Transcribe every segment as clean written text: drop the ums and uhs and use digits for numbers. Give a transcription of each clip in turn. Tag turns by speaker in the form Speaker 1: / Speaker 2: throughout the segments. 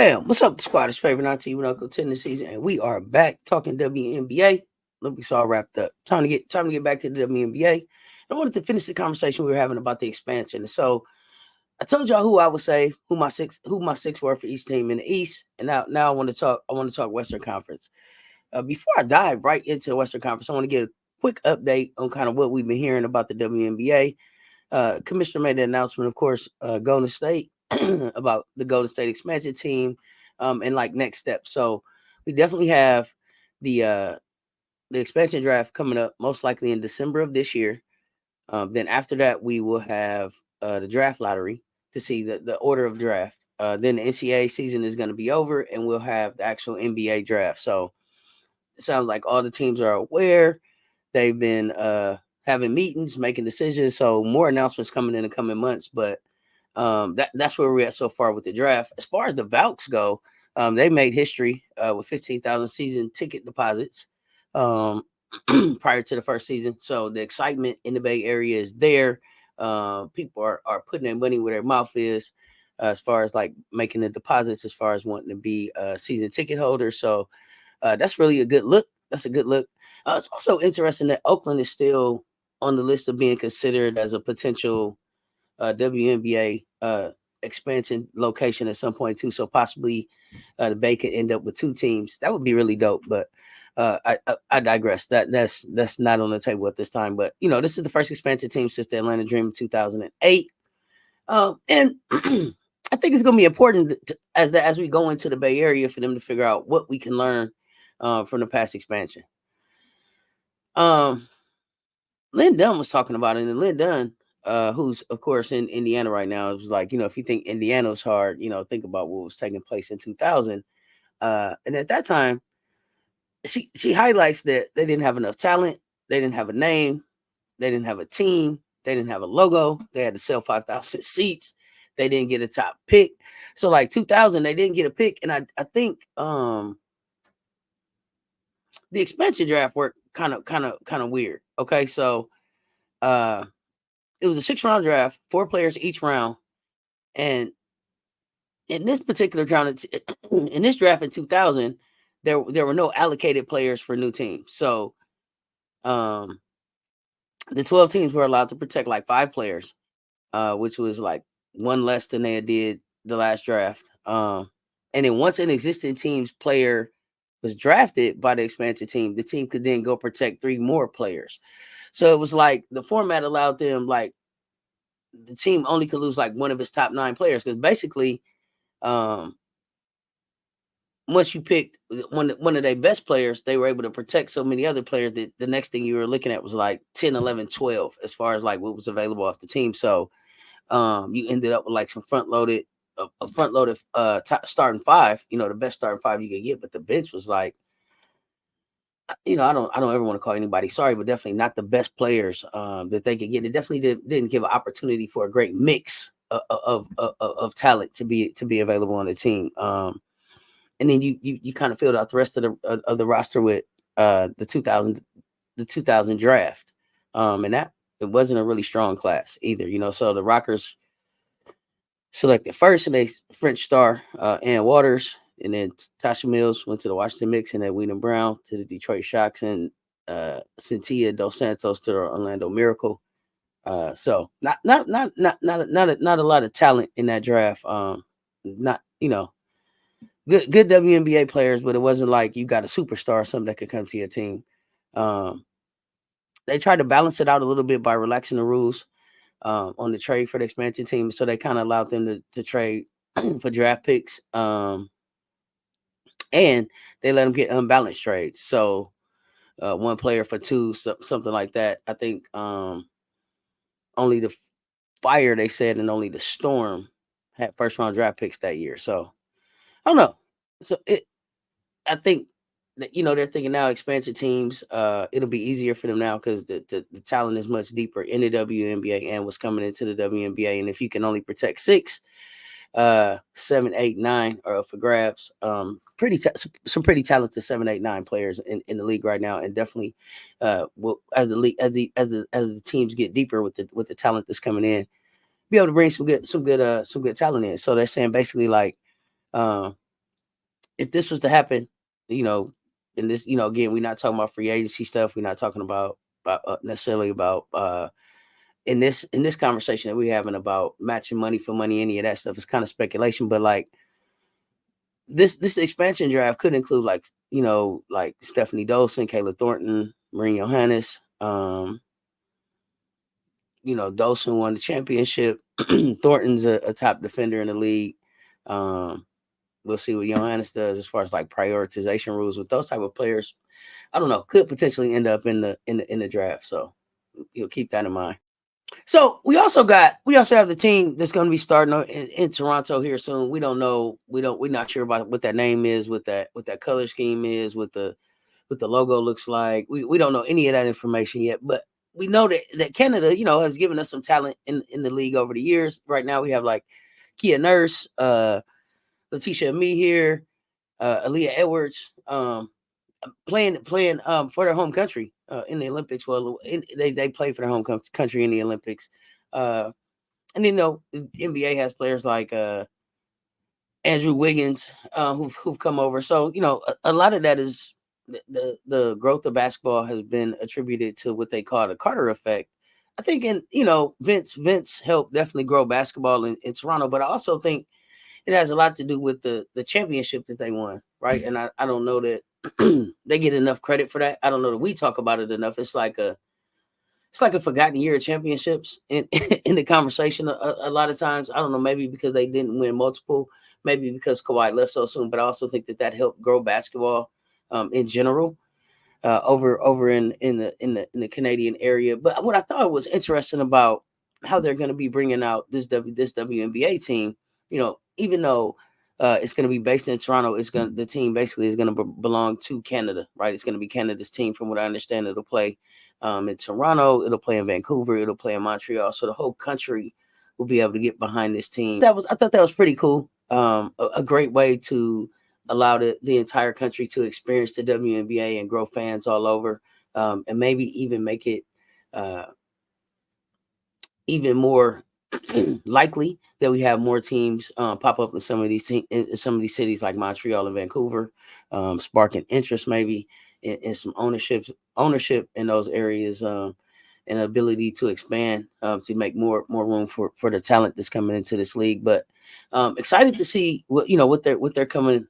Speaker 1: Bam! What's up, the squad? It's favorite auntie with Uncle Tendencies, and we are back talking WNBA. Look, we saw wrapped up. Time to get back to the WNBA. I wanted to finish the conversation we were having about the expansion. And so I told y'all who I would say who my six were for each team in the East, and now I want to talk Western Conference. Before I dive right into the Western Conference, I want to get a quick update on kind of what we've been hearing about the WNBA. Commissioner made the announcement, of course, Golden State about the Golden State expansion team, and like next steps. So we definitely have the uh, the expansion draft coming up, most likely in December of this year. Then after that, we will have the draft lottery to see the order of draft. Then the NCAA season is going to be over, and we'll have the actual NBA draft. So it sounds like all the teams are aware. They've been having meetings, making decisions. So more announcements coming in the coming months. But that's where we're at so far with the draft. As far as the Valks go, they made history with 15,000 season ticket deposits um, prior to the first season. So the excitement in the Bay Area is there. People are putting their money where their mouth is, as far as like making the deposits, as far as wanting to be a season ticket holder. So that's really a good look. That's a good look. It's also interesting that Oakland is still on the list of being considered as a potential WNBA expansion location at some point too. So possibly the Bay could end up with two teams. That would be really dope. But I digress. That's not on the table at this time. But this is the first expansion team since the Atlanta Dream in 2008. And I think it's going to be important as we go into the Bay Area for them to figure out what we can learn from the past expansion. Lynn Dunn was talking about it, and Lynn Dunn, who's of course in Indiana right now, it was like, if you think Indiana's hard, think about what was taking place in 2000. And at that time, she highlights that they didn't have enough talent, they didn't have a name, they didn't have a team, they didn't have a logo, they had to sell 5,000 seats, they didn't get a top pick. So like 2000, they didn't get a pick, and I think the expansion draft worked kind of weird. Okay, so it was a 6-round draft, 4 players each round, and in this particular draft, in this draft in 2000, there were no allocated players for new teams. So the 12 teams were allowed to protect like 5 players, which was like one less than they did the last draft. And then once an existing team's player was drafted by the expansion team, the team could then go protect 3 more players. So it was like the format allowed them, like, the team only could lose like one of its top 9 players, because basically, once you picked one of their best players, they were able to protect so many other players that the next thing you were looking at was like 10, 11, 12 as far as like what was available off the team. So you ended up with like some front loaded starting 5, the best starting 5 you could get, but the bench was like, I don't ever want to call anybody sorry, but definitely not the best players that they could get. It definitely didn't give an opportunity for a great mix of talent to be available on the team. And then you kind of filled out the rest of the roster with the 2000 draft, and that it wasn't a really strong class either. So the Rockers selected first, and they French star Ann Waters, and then Tasha Mills went to the Washington Knicks, and then Wheaton Brown to the Detroit Shocks, and Cynthia Dos Santos to the Orlando Miracle. So not a lot of talent in that draft. Not good WNBA players, but it wasn't like you got a superstar or something that could come to your team. They tried to balance it out a little bit by relaxing the rules on the trade for the expansion team, so they kind of allowed them to trade for draft picks, and they let them get unbalanced trades. So 1 player for 2, something like that. I think only the Fire, they said, and only the Storm had first-round draft picks that year. So I don't know. So I think that they're thinking now expansion teams. It'll be easier for them now because the talent is much deeper in the WNBA and what's coming into the WNBA. And if you can only protect 6, 7, 8, 9 are up for grabs. Some pretty talented 7, 8, 9 players in the league right now, and definitely as the teams get deeper with the talent that's coming in, be able to bring some good talent in. So they're saying basically like if this was to happen, you know, in this, again, we're not talking about free agency stuff. We're not talking about necessarily about in this conversation that we're having about matching money for money. Any of that stuff is kind of speculation, but like this expansion draft could include like like Stephanie Dolson, Kayla Thornton, Marine Johannes. Dolson won the championship. Thornton's a top defender in the league. We'll see what Johannes does as far as like prioritization rules with those type of players. I don't know, could potentially end up in the draft. So you'll keep that in mind. So we also have the team that's going to be starting in Toronto here soon. We don't know. We're not sure about what that name is, what that color scheme is, what the logo looks like. We don't know any of that information yet, but we know that Canada, has given us some talent in the league over the years. Right now we have like Kia Nurse, Letitia Me here, Aaliyah Edwards, playing for their home country in the Olympics. Well, they play for their home country in the Olympics. And the NBA has players like Andrew Wiggins who've come over. So a lot of that is the growth of basketball has been attributed to what they call the Carter effect. I think Vince helped definitely grow basketball in Toronto, but I also think it has a lot to do with the championship that they won, right? And I don't know that they get enough credit for that. I don't know that we talk about it enough. It's like a forgotten year of championships in in the conversation a lot of times. I don't know, maybe because they didn't win multiple, maybe because Kawhi left so soon, but I also think that helped grow basketball in general over in the Canadian area. But what I thought was interesting about how they're going to be bringing out this WNBA team, even though it's going to be based in Toronto, the team basically is going to belong to Canada, right? It's going to be Canada's team, from what I understand. It'll play in Toronto, it'll play in Vancouver, it'll play in Montreal, so the whole country will be able to get behind this team. I thought that was pretty cool. A great way to allow the entire country to experience the WNBA and grow fans all over, and maybe even make it even more likely that we have more teams pop up in some of these cities like Montreal and Vancouver, sparking interest maybe in some ownership in those areas, and ability to expand to make more room for the talent that's coming into this league. But excited to see what they're going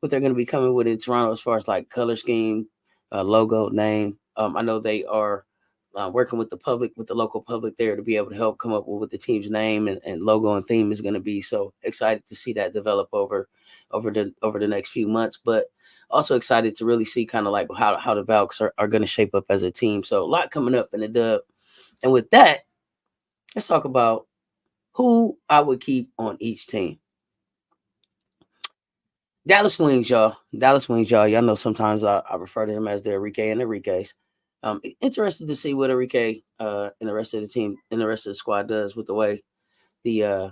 Speaker 1: to be coming with in Toronto as far as like color scheme, logo, name. I know they are working with the local public there to be able to help come up with what the team's name and logo and theme is going to be. So excited to see that develop over the next few months, but also excited to really see kind of like how the Valks are going to shape up as a team. So a lot coming up in the dub. And with that, let's talk about who I would keep on each team. Dallas Wings, y'all. Y'all know sometimes I refer to him as the Enrique and Enriquez. Interested to see what Enrique and the rest of the team and the rest of the squad does with the way the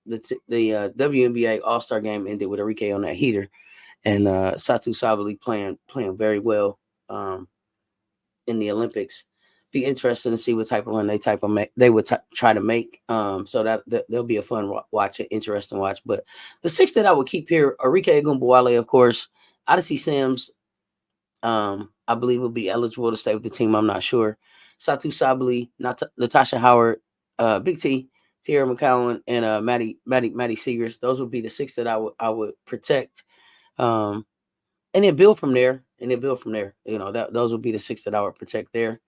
Speaker 1: WNBA All-Star game ended with Enrique on that heater, and Satu Sabali playing very well in the Olympics. Be interesting to see what type of run they would try to make. So that there'll be a fun watch, interesting watch. But the six that I would keep here: Enrique Gumbawale, of course, Odyssey Sims. I believe will be eligible to stay with the team. I'm not sure. Satu Sabali, Natasha Howard, Big T, Tierra McCowan, and Maddie Seegers. Those would be the six that I would protect. And then build from there. Those would be the six that I would protect there.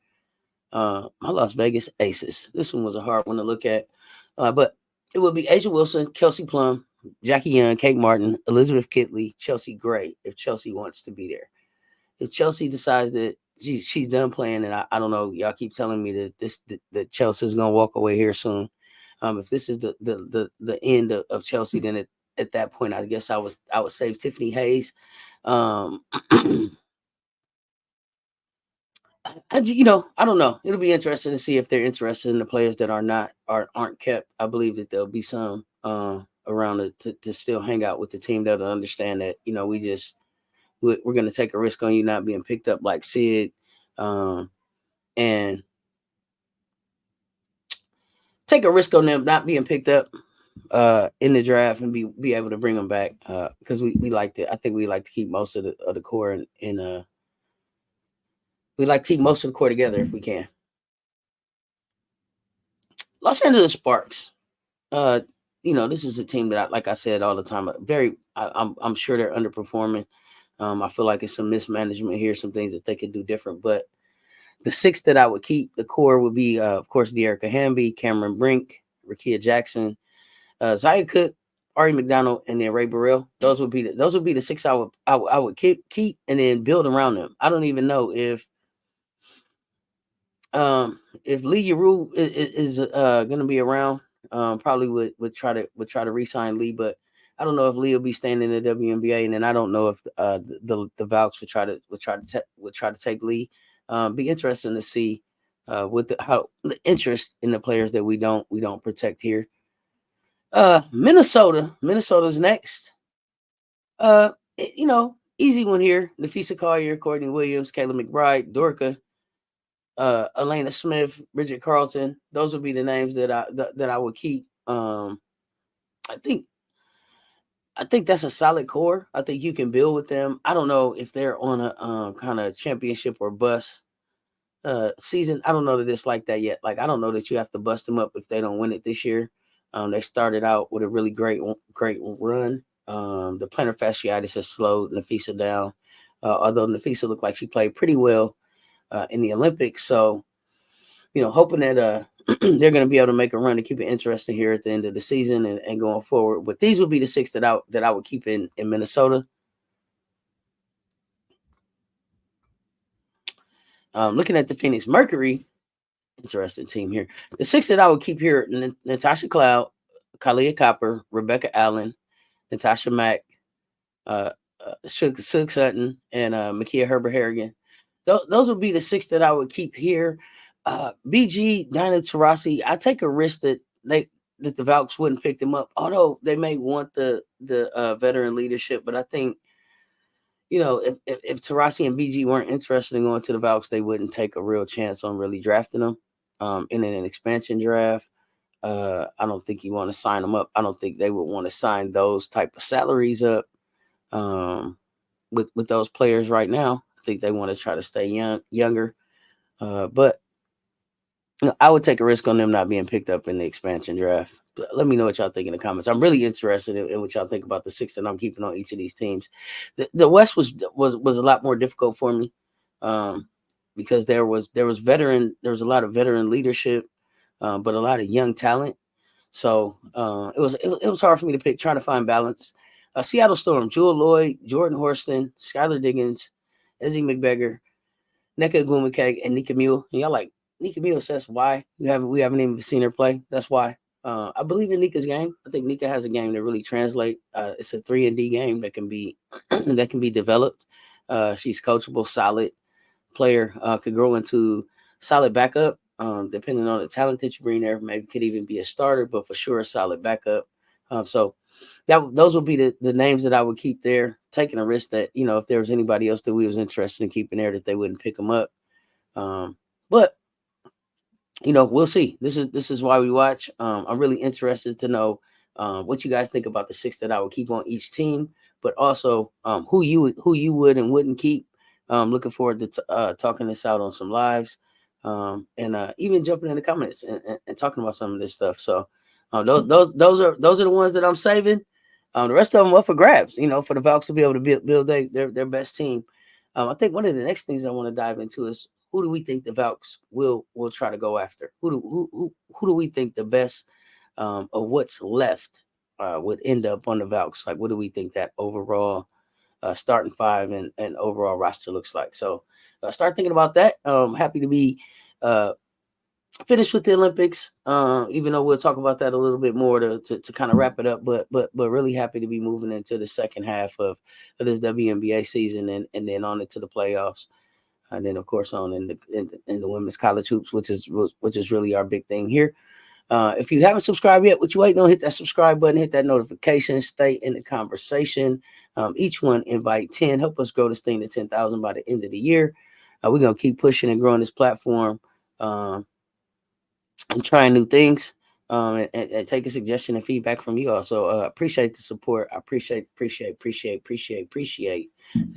Speaker 1: My Las Vegas Aces. This one was a hard one to look at. But it would be Asia Wilson, Kelsey Plum, Jackie Young, Kate Martin, Elizabeth Kitley, Chelsea Gray, if Chelsea wants to be there. If Chelsea decides that she's done playing, and I don't know, y'all keep telling me that Chelsea's gonna walk away here soon. If this is the end of Chelsea, then at that point, I guess I would save Tiffany Hayes. I don't know. It'll be interesting to see if they're interested in the players that aren't kept. I believe that there'll be some around to still hang out with the team that'll understand that we're going to take a risk on you not being picked up like Sid, and take a risk on them not being picked up in the draft and be able to bring them back because we like to. I think we like to keep most of the core in we like to keep most of the core together if we can. Los Angeles Sparks. Uh, this is a team that, like I said all the time, I'm sure they're underperforming. I feel like it's some mismanagement here, some things that they could do different. But the six that I would keep, the core would be, of course, De'Erica Hamby, Cameron Brink, Rakia Jackson, Zaya Cook, Ari McDonald, and then Ray Burrell. Those would be the six I would keep and then build around them. I don't even know if Lee Yuru is going to be around. Probably would try to re-sign Lee, but I don't know if Lee will be staying in the WNBA, and then I don't know if the Valks would try to take Lee. Be interesting to see how the interest in the players that we don't protect here. Minnesota's next. Easy one here. Nafisa Collier, Courtney Williams, Kayla McBride, Dorka, Elena Smith, Bridget Carlton. Those would be the names that I would keep. I think that's a solid core. I think you can build with them. I don't know if they're on a kind of championship or bust season. I don't know that it's like that yet. Like I don't know that you have to bust them up if they don't win it this year. They started out with a really great run. The plantar fasciitis has slowed Nafisa down, although Nafisa looked like she played pretty well in the Olympics. So, hoping that they're going to be able to make a run to keep it interesting here at the end of the season and going forward. But these would be the six that I would keep in Minnesota. Looking at the Phoenix Mercury, interesting team here. The six that I would keep here: Natasha Cloud, Kalia Copper, Rebecca Allen, Natasha Mack, Sug Sutton, and Makia Herbert Harrigan. Those would be the six that I would keep here. BG, Dinah Taurasi, I take a risk that the Valks wouldn't pick them up, although they may want the veteran leadership. But I think, if Taurasi and BG weren't interested in going to the Valks, they wouldn't take a real chance on really drafting them in an expansion draft. I don't think you want to sign them up. I don't think they would want to sign those type of salaries up with those players right now. I think they want to try to stay younger. But I would take a risk on them not being picked up in the expansion draft. But let me know what y'all think in the comments. I'm really interested in what y'all think about the six that I'm keeping on each of these teams. The West was a lot more difficult for me because there was a lot of veteran leadership, but a lot of young talent. So it was hard for me to pick, trying to find balance. Seattle Storm, Jewel Lloyd, Jordan Horston, Skylar Diggins, Ezzie McBeggar, Nneka Ogwumike, and Nika Mule. And y'all like, Nika Mule says why? We haven't even seen her play. That's why. I believe in Nika's game. I think Nika has a game that really translates. It's a 3-and-D game that can be that can be developed. She's coachable, solid player. Could grow into solid backup, depending on the talent that you bring there. Maybe could even be a starter, but for sure a solid backup. So those would be the names that I would keep there, taking a risk that, if there was anybody else that we was interested in keeping there, that they wouldn't pick them up. But we'll see. This is why we watch. I'm really interested to know what you guys think about the six that I would keep on each team, but also who you would and wouldn't keep. Looking forward to talking this out on some lives, and even jumping in the comments and talking about some of this stuff. So those are the ones that I'm saving. The rest of them up for grabs. For the Valks to be able to build their best team. I think one of the next things I want to dive into is, who do we think the Valks will try to go after? Who do we think the best of what's left would end up on the Valks? Like, what do we think that overall starting five and overall roster looks like? So start thinking about that. Happy to be finished with the Olympics, even though we'll talk about that a little bit more to kind of wrap it up. But really happy to be moving into the second half of this WNBA season and then on into the playoffs. And then, of course, on in the women's college hoops, which is really our big thing here. If you haven't subscribed yet, what you waiting on? Hit that subscribe button, hit that notification, stay in the conversation. Each one invite 10. Help us grow this thing to 10,000 by the end of the year. We're going to keep pushing and growing this platform and trying new things. and take a suggestion and feedback from you all. So appreciate the support. I appreciate the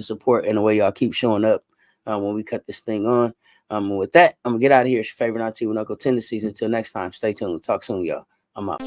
Speaker 1: support and the way y'all keep showing up when we cut this thing on. And with that, I'm gonna get out of here. It's your favorite auntie with Uncle Tendencies. Until next time, stay tuned. Talk soon, y'all. I'm out.